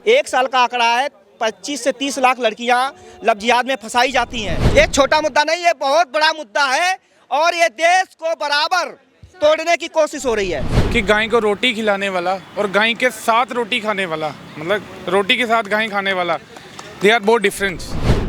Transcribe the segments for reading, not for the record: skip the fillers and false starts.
एक साल का आंकड़ा है, 25 से 30 लाख लड़कियां लव जिहाद में फंसाई जाती हैं। ये छोटा मुद्दा नहीं, ये बहुत बड़ा मुद्दा है और ये देश को बराबर तोड़ने की कोशिश हो रही है। कि गाय को रोटी खिलाने वाला और गाय के साथ रोटी खाने वाला, मतलब रोटी के साथ गाय खाने वाला, they are both different.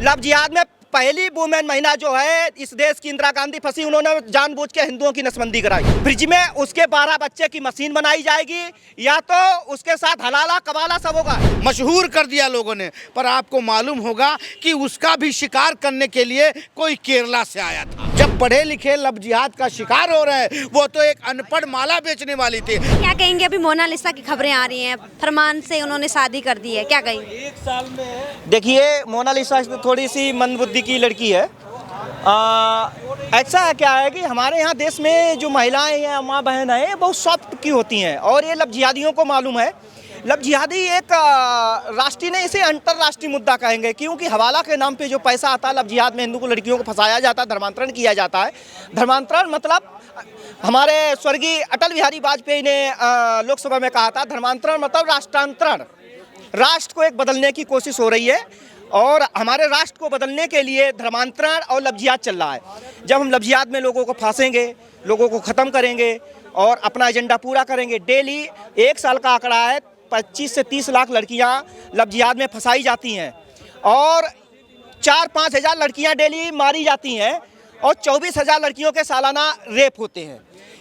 Love जिहाद में पहली वुमेन महिला जो है इस देश की इंदिरा गांधी फंसी, उन्होंने जानबूझ के हिंदुओं की नसबंदी कराई। फ्रिज में उसके 12 बच्चे की मशीन बनाई जाएगी या तो उसके साथ हलाला कबाला सब होगा। मशहूर कर दिया लोगों ने, पर आपको मालूम होगा कि उसका भी शिकार करने के लिए कोई केरला से आया था। जब पढ़े लिखे लव जिहाद का शिकार हो रहे हैं, वो तो एक अनपढ़ माला बेचने वाली थी। क्या कहेंगे? अभी मोनालिसा की खबरें आ रही हैं, फरमान से उन्होंने शादी कर दी है, क्या कहेंगे? एक साल में देखिए, मोनालिसा थोड़ी सी मंदबुद्धि की लड़की है। ऐसा है, क्या है कि हमारे यहाँ देश में जो महिलाएं या माँ बहन है बहुत सॉफ्ट की होती हैं और ये लव जिहादियों को मालूम है। लव जिहादी एक राष्ट्रीय नहीं, इसे अंतर्राष्ट्रीय मुद्दा कहेंगे, क्योंकि हवाला के नाम पे जो पैसा आता है लव जिहाद में, हिंदू को लड़कियों को फंसाया जाता है, धर्मांतरण किया जाता है। धर्मांतरण मतलब हमारे स्वर्गीय अटल बिहारी वाजपेयी ने लोकसभा में कहा था, धर्मांतरण मतलब राष्ट्रांतरण। राष्ट्र को एक बदलने की कोशिश हो रही है और हमारे राष्ट्र को बदलने के लिए धर्मांतरण और लव जिहाद चल रहा है। जब हम लव जिहाद में लोगों को फांसेंगे, लोगों को ख़त्म करेंगे और अपना एजेंडा पूरा करेंगे। डेली एक साल का आंकड़ा है, 25 से 30 लाख लड़कियां लव जिहाद में फंसाई जाती हैं और 4-5 हज़ार लड़कियां डेली मारी जाती हैं और 24,000 लड़कियों के सालाना रेप होते हैं।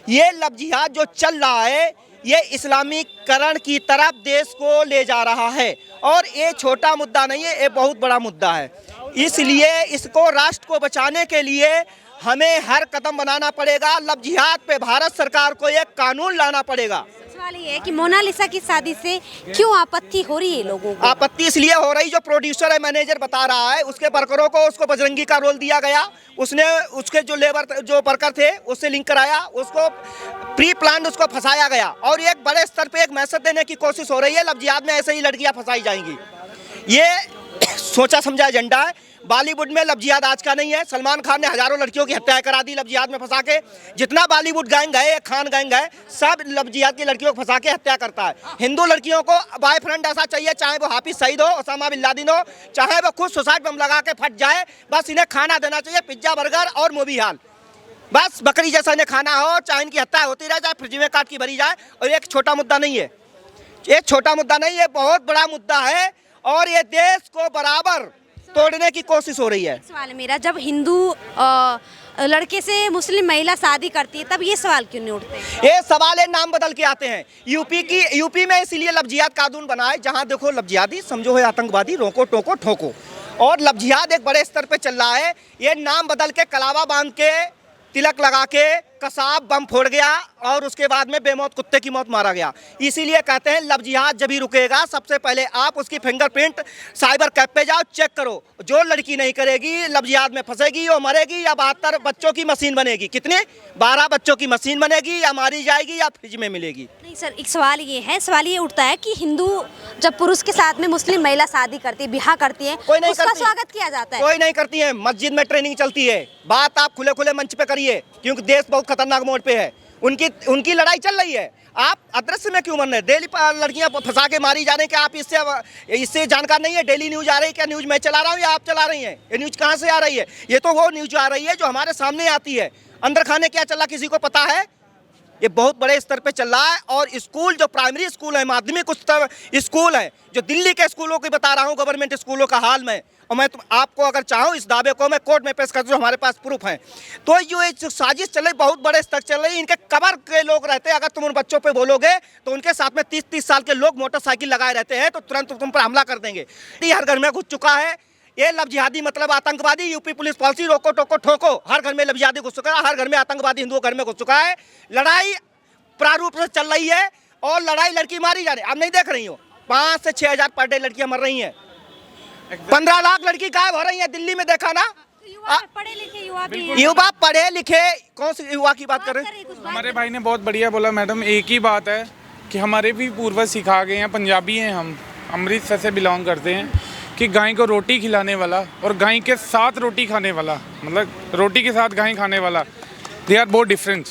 ये लव जिहाद जो चल रहा है ये इस्लामीकरण की तरफ देश को ले जा रहा है और ये छोटा मुद्दा नहीं है, ये बहुत बड़ा मुद्दा है। इसलिए इसको राष्ट्र को बचाने के लिए हमें हर कदम बनाना पड़ेगा। लव जिहाद पे भारत सरकार को एक कानून लाना पड़ेगा। सवाल ये है कि मोनालिसा की शादी से क्यों आपत्ति हो रही है लोगों को? आपत्ति इसलिए हो रही, जो प्रोड्यूसर है, मैनेजर बता रहा है, उसके वर्करों को उसको बजरंगी का रोल दिया गया, उसने उसके जो लेबर जो वर्कर थे उससे लिंक कराया, उसको प्री प्लान उसको फंसाया गया और एक बड़े स्तर पे एक मैसेज देने की कोशिश हो रही है, लव जिहाद में ऐसे ही लड़कियां फंसाई जाएंगी। ये सोचा समझा एजेंडा है। बॉलीवुड में लव जिहाद आज का नहीं है। सलमान खान ने हजारों लड़कियों की हत्याएं करा दी लव जिहाद में फंसा के। जितना बॉलीवुड गैंग है, खान गैंग है, सब लव जिहाद की लड़कियों को फंसा के हत्या करता है। हिंदू लड़कियों को बॉयफ्रेंड ऐसा चाहिए, चाहे वो हाफिज सईद हो, ओसामा बिन लादेन हो, चाहे वो खुद सुसाइड बम लगा के फट जाए, बस इन्हें खाना देना चाहिए, पिज्जा बर्गर और मूवी हॉल। बस बकरी जैसा इन्हें खाना हो, चाहे इनकी हत्या होती रहे, चाहे फ्रिज में काट की भरी जाए। और एक छोटा मुद्दा नहीं है, एक छोटा मुद्दा नहीं, ये बहुत बड़ा मुद्दा है और ये देश को बराबर तोड़ने की कोशिश हो रही है। सवाल है मेरा, जब हिंदू लड़के से मुस्लिम महिला शादी करती है तब ये सवाल क्यों नहीं उठते? ये सवाल है, नाम बदल के आते हैं। यूपी में इसलिए लव जिहाद कानून बना है, जहाँ देखो लव जिहादी समझो है आतंकवादी, रोको टोको ठोको। और लव जिहाद एक बड़े स्तर पे चल रहा है। ये नाम बदल के कलावा बांध के, तिलक लगा के, कसाब बम फोड़ गया और उसके बाद में बेमौत कुत्ते की मौत मारा गया। इसीलिए कहते हैं लव जिहाद जब ही रुकेगा, सबसे पहले आप उसकी फिंगरप्रिंट साइबर कैफ पे जाओ, चेक करो। जो लड़की नहीं करेगी, लव जिहाद में फंसेगी, वो मरेगी या 72 बच्चों की मशीन बनेगी। कितने? 12 बच्चों की मशीन बनेगी या मारी जाएगी या फ्रिज में मिलेगी। नहीं सर, एक सवाल ये है, सवाल ये उठता है कि हिंदू जब पुरुष के साथ में मुस्लिम महिला शादी करती है, ब्याह करती है, उसका स्वागत किया जाता है। कोई नहीं करती है। मस्जिद में ट्रेनिंग चलती है। बात आप खुले खुले मंच पे करिए, क्योंकि देश बहुत खतरनाक मोड़ पे है। उनकी लड़ाई चल रही है। आप अदृश्य में क्यों मर रहे हैं? डेली लड़कियां फंसा के मारी जा रही हैं। क्या आप इससे जानकार नहीं है? डेली न्यूज आ रही है। क्या न्यूज मैं चला रहा हूँ या आप चला रही हैं? ये न्यूज कहाँ से आ रही है? ये तो वो न्यूज आ रही है जो हमारे सामने आती है। अंदर खाने क्या चल रहा किसी को पता है? ये बहुत बड़े स्तर पे चल रहा है। और स्कूल, जो प्राइमरी स्कूल है, माध्यमिक स्कूल है, जो दिल्ली के स्कूलों की बता रहा हूँ, गवर्नमेंट स्कूलों का हाल में, और मैं आपको अगर चाहूँ इस दावे को मैं कोर्ट में पेश कर दूँ, हमारे पास प्रूफ है। तो ये साजिश चल रही, बहुत बड़े स्तर चल रही। इनके कबर के लोग रहते हैं। अगर तुम उन बच्चों पे बोलोगे तो उनके साथ में 30-30 साल के लोग मोटरसाइकिल लगाए रहते हैं, तो तुरंत तुम पर हमला कर देंगे। ये हर घर में घुस चुका है। ये लव जिहादी मतलब आतंकवादी। यूपी पुलिस पॉलिसी रोको टोको ठोको, हर घर में लव जिहादी घुस चुका है, हर घर में आतंकवादी हिंदुओं घर में घुस चुका है। लड़ाई प्रारूप से चल रही है और लड़ाई लड़की मारी जा रही है। आप नहीं देख रही हो, 5 से 6 हज़ार पर डे लड़कियां मर रही हैं। 15 लाख लड़की गायब हो रही है। दिल्ली में देखा ना? पढ़े लिखे युवा पढ़े लिखे, कौन से युवा की बात कर रहे हैं? हमारे भाई ने बहुत बढ़िया बोला मैडम। एक ही बात है कि हमारे भी पूर्वज सिखा गए हैं, पंजाबी हैं हम, अमृतसर से बिलोंग करते हैं, कि गाय को रोटी खिलाने वाला और गाय के साथ रोटी खाने वाला, मतलब रोटी के साथ गाय खाने वाला, दे आर बोथ डिफरेंट।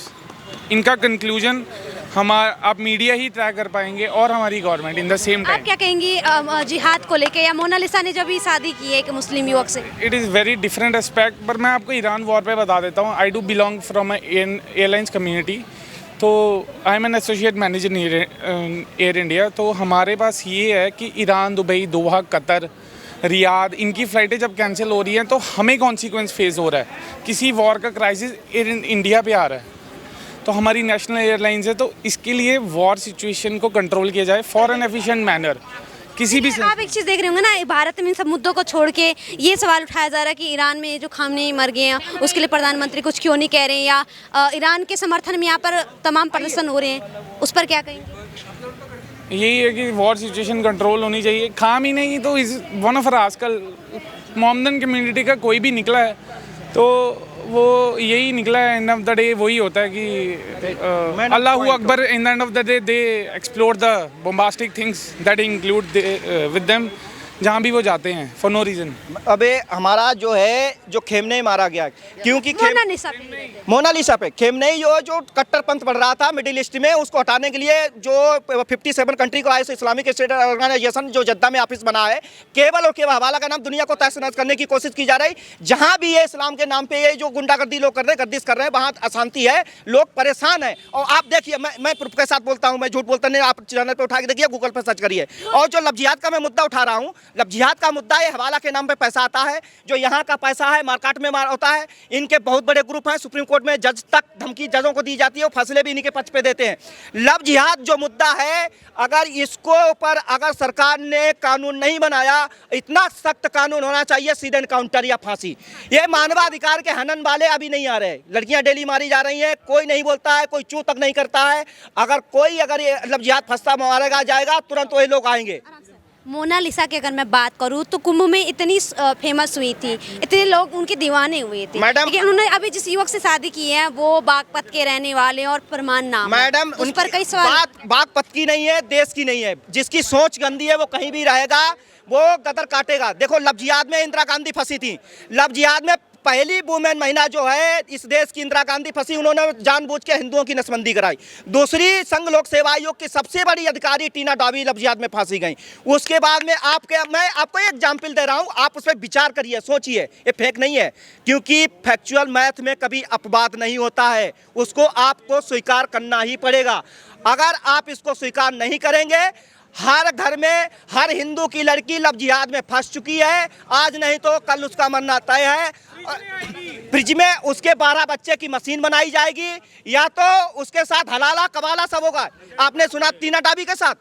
इनका कंक्लूजन आप मीडिया ही ट्रैक कर पाएंगे और हमारी गवर्नमेंट इन द सेम आप टाइम। क्या कहेंगी जिहाद को लेके, या मोनालिसा ने जो भी शादी की है एक मुस्लिम युवक से? It is very different aspect, पर मैं आपको ईरान वॉर पे बता देता हूँ। I do belong from airlines community, तो I am an associate manager Air India. तो हमारे पास ये है कि Iran, Dubai, Doha, Qatar, Riyadh, इनकी फ़्लाइटें जब कैंसिल हो रही हैं तो हमें कॉन्सिक्वेंस फेस हो रहा है। किसी वॉर का क्राइसिस इंडिया पे आ रहा है, तो हमारी नेशनल एयरलाइंस है, तो इसके लिए वॉर सिचुएशन को कंट्रोल किया जाए फॉर एन एफिशिएंट मैनर। किसी भी आप एक चीज़ देख रहे होंगे ना, भारत में इन सब मुद्दों को छोड़ के ये सवाल उठाया जा रहा है कि ईरान में जो खामनेई मर गए हैं उसके लिए प्रधानमंत्री कुछ क्यों नहीं कह रहे हैं, या ईरान के समर्थन में यहाँ पर तमाम प्रदर्शन हो रहे हैं, उस पर क्या कहेंगे? यही है कि वॉर सिचुएशन कंट्रोल होनी चाहिए। खाम ही नहीं तो इस वन ऑफ आजकल मोहम्मदन कम्युनिटी का कोई भी निकला है तो वो यही निकला है। एंड ऑफ द डे वही होता है कि अल्लाह अकबर। In the end of the day they explore the bombastic things that include with them जहाँ भी वो जाते हैं फॉर नो रीज़न। अबे हमारा जो है जो खेमनेई मारा गया, क्योंकि मोनालिसा पे खेमनेई जो कट्टरपंथ बढ़ रहा था मिडिल ईस्ट में, उसको हटाने के लिए जो 57 कंट्री को आए से इस्लामिक स्टेट ऑर्गेनाइजेशन जो जद्दा में ऑफिस बना है, केवल और केवल हवाला का नाम दुनिया को तहस नहस करने की कोशिश की जा रही। जहाँ भी ये इस्लाम के नाम पे ये जो गुंडागर्दी लोग कर रहे हैं, गर्दिश कर रहे हैं, वहाँ अशांति है, लोग परेशान हैं। और आप देखिए, मैं प्रूफ के साथ बोलता हूँ, मैं झूठ बोलता नहीं, आप चैनल पर उठा के देखिए, गूगल पर सर्च करिए। और जो लव जिहाद का मैं मुद्दा उठा रहा हूँ, लव जिहाद का मुद्दा है, हवाला के नाम पे पैसा आता है, जो यहाँ का पैसा है मार्केट में मार होता है। इनके बहुत बड़े ग्रुप हैं, सुप्रीम कोर्ट में जज तक धमकी जजों को दी जाती है, वो फैसले भी इन्हीं के पक्ष पे देते हैं। लव जिहाद जो मुद्दा है, अगर इसको ऊपर अगर सरकार ने कानून नहीं बनाया, इतना सख्त कानून होना चाहिए, सीधे एनकाउंटर या फांसी। ये मानवाधिकार के हनन वाले अभी नहीं आ रहे, लड़कियां डेली मारी जा रही हैं, कोई नहीं बोलता है, कोई चू तक नहीं करता है। अगर ये लव जिहाद फंसा मारेगा जाएगा, तुरंत वही लोग आएंगे। मोनालिसा की अगर मैं बात करूँ तो कुंभ में इतनी फेमस हुई थी, इतने लोग उनके दीवाने हुए थे, मैडम, लेकिन उन्होंने अभी जिस युवक से शादी की है वो बागपत के रहने वाले और फरमान नाम मैडम, उस पर कई सवाल। बागपत की नहीं है, देश की नहीं है। जिसकी सोच गंदी है वो कहीं भी रहेगा, वो गदर काटेगा। देखो, लव जिहाद में इंदिरा गांधी फंसी थी। लव जिहाद में पहली वुमेन महिला जो है इस देश की इंदिरा गांधी फंसी, उन्होंने जानबूझ के हिंदुओं की नसबंदी कराई। दूसरी संघ लोक सेवा आयोग की सबसे बड़ी अधिकारी टीना डावी लव जिहाद में फांसी गई। उसके बाद में मैं आपको एक एग्जाम्पल दे रहा हूं, आप उस पर विचार करिए, सोचिए, ये फेक नहीं है, क्योंकि फैक्चुअल मैथ में कभी अपवाद नहीं होता है, उसको आपको स्वीकार करना ही पड़ेगा। अगर आप इसको स्वीकार नहीं करेंगे, हर घर में हर हिंदू की लड़की लव जिहाद में फंस चुकी है, आज नहीं तो कल उसका मरना तय है। फ्रिज में उसके 12 बच्चे की मशीन बनाई जाएगी, या तो उसके साथ हलाला कबाला सब होगा। आपने सुना टीना डावी के साथ,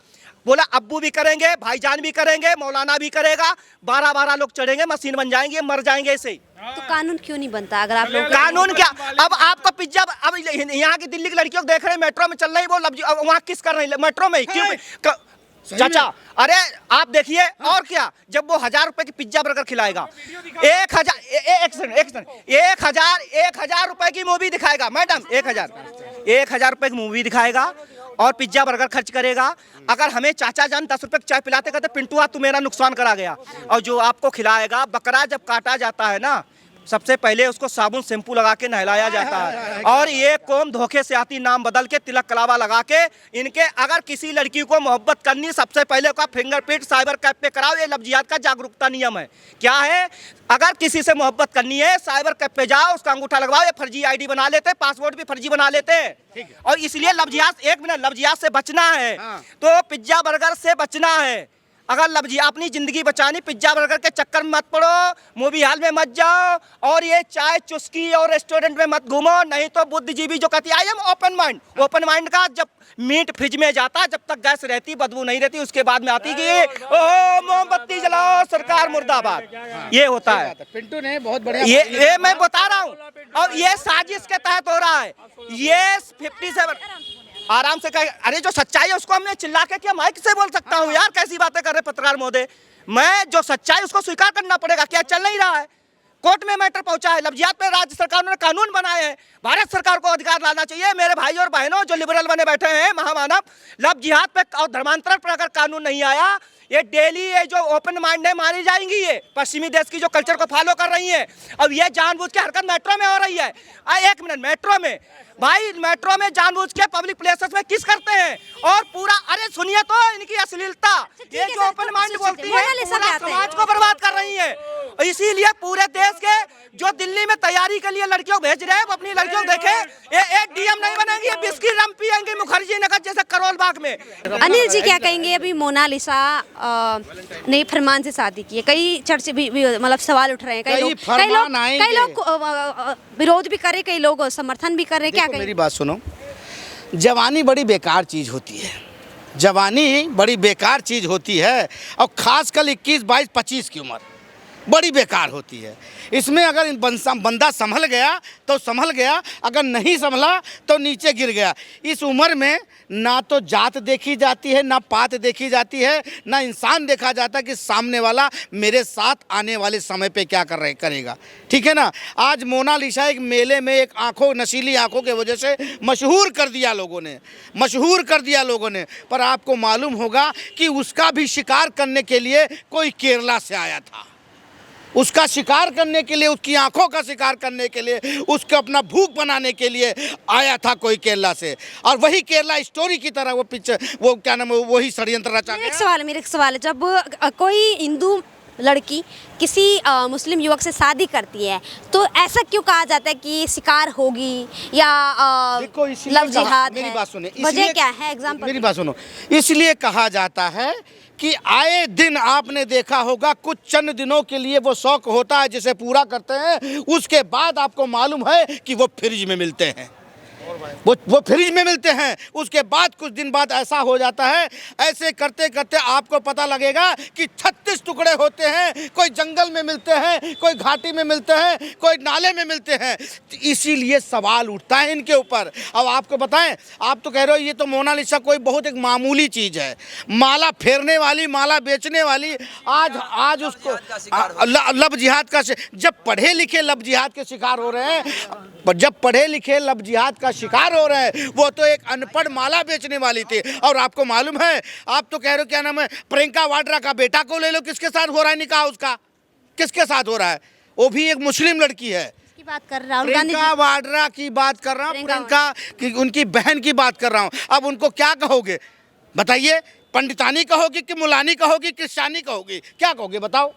बोला अब्बू भी करेंगे, भाईजान भी करेंगे, मौलाना भी करेगा, 12 लोग चढ़ेंगे, मशीन बन जाएंगे, मर जाएंगे ऐसे ही। तो कानून क्यों नहीं बनता? अगर आप लोग कानून क्या, अब आपको पिज्जा, अब यहाँ की दिल्ली की लड़कियों को देख रहे हैं मेट्रो में चल रही, वो वहाँ किस कर रही है मेट्रो में ही, क्यों चाचा? अरे आप देखिए, और क्या, जब वो 1000 रुपए की पिज्जा बर्गर खिलाएगा, 1000 रुपए की मूवी दिखाएगा, मैडम 1000 रुपए की मूवी दिखाएगा और पिज्जा बर्गर खर्च करेगा। अगर हमें चाचा जान 10 रुपए की चाय पिलाते कहते पिंटुआ तू मेरा नुकसान करा गया, और जो आपको खिलाएगा, बकरा जब काटा जाता है ना, सबसे पहले उसको साबुन शैम्पू लगा के नहलाया जाता है, और ये कौम धोखे से आती, नाम बदल के तिलक कलावा लगा के। इनके अगर किसी लड़की को मोहब्बत करनी, सबसे पहले का फिंगरप्रिंट साइबर कैफ पे कराओ, ये लव जिहाद का जागरूकता नियम है। क्या है, अगर किसी से मोहब्बत करनी है, साइबर कैफ पे जाओ, उसका अंगूठा लगवाओ, ये फर्जी आईडी बना लेते, पासवर्ड भी फर्जी बना लेते, और इसलिए लव जिहाद, एक मिनट, लव जिहाद से बचना है तो पिज्जा बर्गर से बचना है। अगर लव जिहाद अपनी जिंदगी बचानी, पिज्जा बर्गर के चक्कर में मत पड़ो, मूवी हॉल में मत जाओ, और ये चाय चुस्की और रेस्टोरेंट में मत घूमो, नहीं तो बुद्धिजीवी जो कहती है आई एम ओपन माइंड का, जब मीट फ्रिज में जाता, जब तक गैस रहती, बदबू नहीं रहती, उसके बाद में आती कि ओह मोमबत्ती जलाओ, सरकार मुर्दाबाद, ये होता है। पिंटू ने बहुत बढ़िया, ये मैं बता रहा हूँ, और ये साजिश के तहत हो रहा है। ये 57 आराम से कहे, अरे जो सच्चाई है उसको हमने चिल्ला के क्या माइक से बोल सकता हूँ यार, कैसी बातें कर रहे पत्रकार महोदय। मैं जो सच्चाई उसको स्वीकार करना पड़ेगा, क्या चल नहीं रहा है, कोर्ट में मैटर पहुंचा है। लव जिहाद पे राज्य सरकार ने कानून बनाए हैं, भारत सरकार को अधिकार लाना चाहिए। मेरे भाई और बहनों जो लिबरल बने बैठे हैं महामानव, लव जिहाद पे और धर्मांतरण पर अगर कानून नहीं आया, ये डेली ये जो ओपन माइंड है मारी जाएंगी, ये पश्चिमी देश की जो कल्चर को फॉलो कर रही है। अब ये जानबूझ के हरकत मेट्रो में हो रही है। एक मिनट, मेट्रो में भाई, मेट्रो में जानबूझ के पब्लिक प्लेसेस में किस करते हैं और पूरा, अरे सुनिए तो इनकी अश्लीलता, ये जो ओपन माइंड बोलती है पूरा समाज को बर्बाद कर रही है। इसीलिए पूरे देश के जो दिल्ली में तैयारी के लिए लड़कियों को भेज रहे हैं, वो अपनी लड़कियों को देखे, ये डीएम नहीं बनेंगी, ये बिस्किट रम पियेंगी मुखर्जी नगर जैसे करोल बाग में। अनिल जी क्या कहेंगे? अभी मोनालिसा ने फरमान से शादी की है, कई चर्चे भी मतलब सवाल उठ रहे हैं, कई लोग विरोध भी कर रहे, कई लोग समर्थन भी कर रहे हैं, क्या कहेंगे? मेरी बात सुनो, जवानी बड़ी बेकार चीज़ होती है, जवानी बड़ी बेकार चीज़ होती है, और खासकर 21, 22, 25 की उम्र बड़ी बेकार होती है। इसमें अगर बंदा संभल गया तो संभल गया, अगर नहीं संभला तो नीचे गिर गया। इस उम्र में ना तो जात देखी जाती है, ना पात देखी जाती है, ना इंसान देखा जाता कि सामने वाला मेरे साथ आने वाले समय पे क्या करेगा। ठीक है ना। आज मोनालिसा एक मेले में एक नशीली आंखों के वजह से मशहूर कर दिया लोगों ने, पर आपको मालूम होगा कि उसका भी शिकार करने के लिए कोई केरला से आया था। उसका शिकार करने के लिए, उसकी आंखों का शिकार करने के लिए, उसको अपना भूख बनाने के लिए आया था कोई केरला से, और वही केरला स्टोरी की तरह वो क्या नाम है, वही षड्यंत्र रचा गया। मेरा एक सवाल है, जब कोई हिंदू लड़की किसी मुस्लिम युवक से शादी करती है तो ऐसा क्यों कहा जाता है कि शिकार होगी या लव जिहाद है? मेरी बात सुने, वजह क्या है? एग्जाम्पल मेरी बात सुनो, इसलिए कहा जाता है कि आए दिन आपने देखा होगा कुछ चंद दिनों के लिए वो शौक होता है जिसे पूरा करते हैं, उसके बाद आपको मालूम है कि वो फ्रिज में मिलते हैं, वो फ्रिज में मिलते हैं। उसके बाद कुछ दिन बाद ऐसा हो जाता है, ऐसे करते करते आपको पता लगेगा कि 36 टुकड़े होते हैं, कोई जंगल में मिलते हैं, कोई घाटी में मिलते हैं, कोई नाले में मिलते हैं। इसीलिए सवाल उठता है इनके ऊपर। अब आपको बताएं, आप तो कह रहे हो ये तो मोनालिसा कोई बहुत एक मामूली चीज़ है, माला फेरने वाली, माला बेचने वाली, आज उसको लब जिहाद का, जब पढ़े लिखे लब जिहाद के शिकार हो रहे हैं, जब पढ़े लिखे लब जिहाद का शिकार हो रहे हैं, वो तो एक अनपढ़ माला बेचने वाली थी। और आपको मालूम है, आप तो कह रहे हो क्या नाम है, प्रियंका वाड्रा का बेटा को ले लो, किसके साथ हो रहा है निकाह उसका, किसके साथ हो रहा है? वो भी एक मुस्लिम लड़की है। बात कर रहा हूं, प्रियंका वाड्रा की बात कर रहा हूँ, प्रियंका की उनकी बहन की बात कर रहा हूँ। अब उनको क्या कहोगे बताइए? पंडितानी कहोगी कि मुलानी कहोगी, क्रिश्चियानी कहोगी, क्या कहोगे बताओ?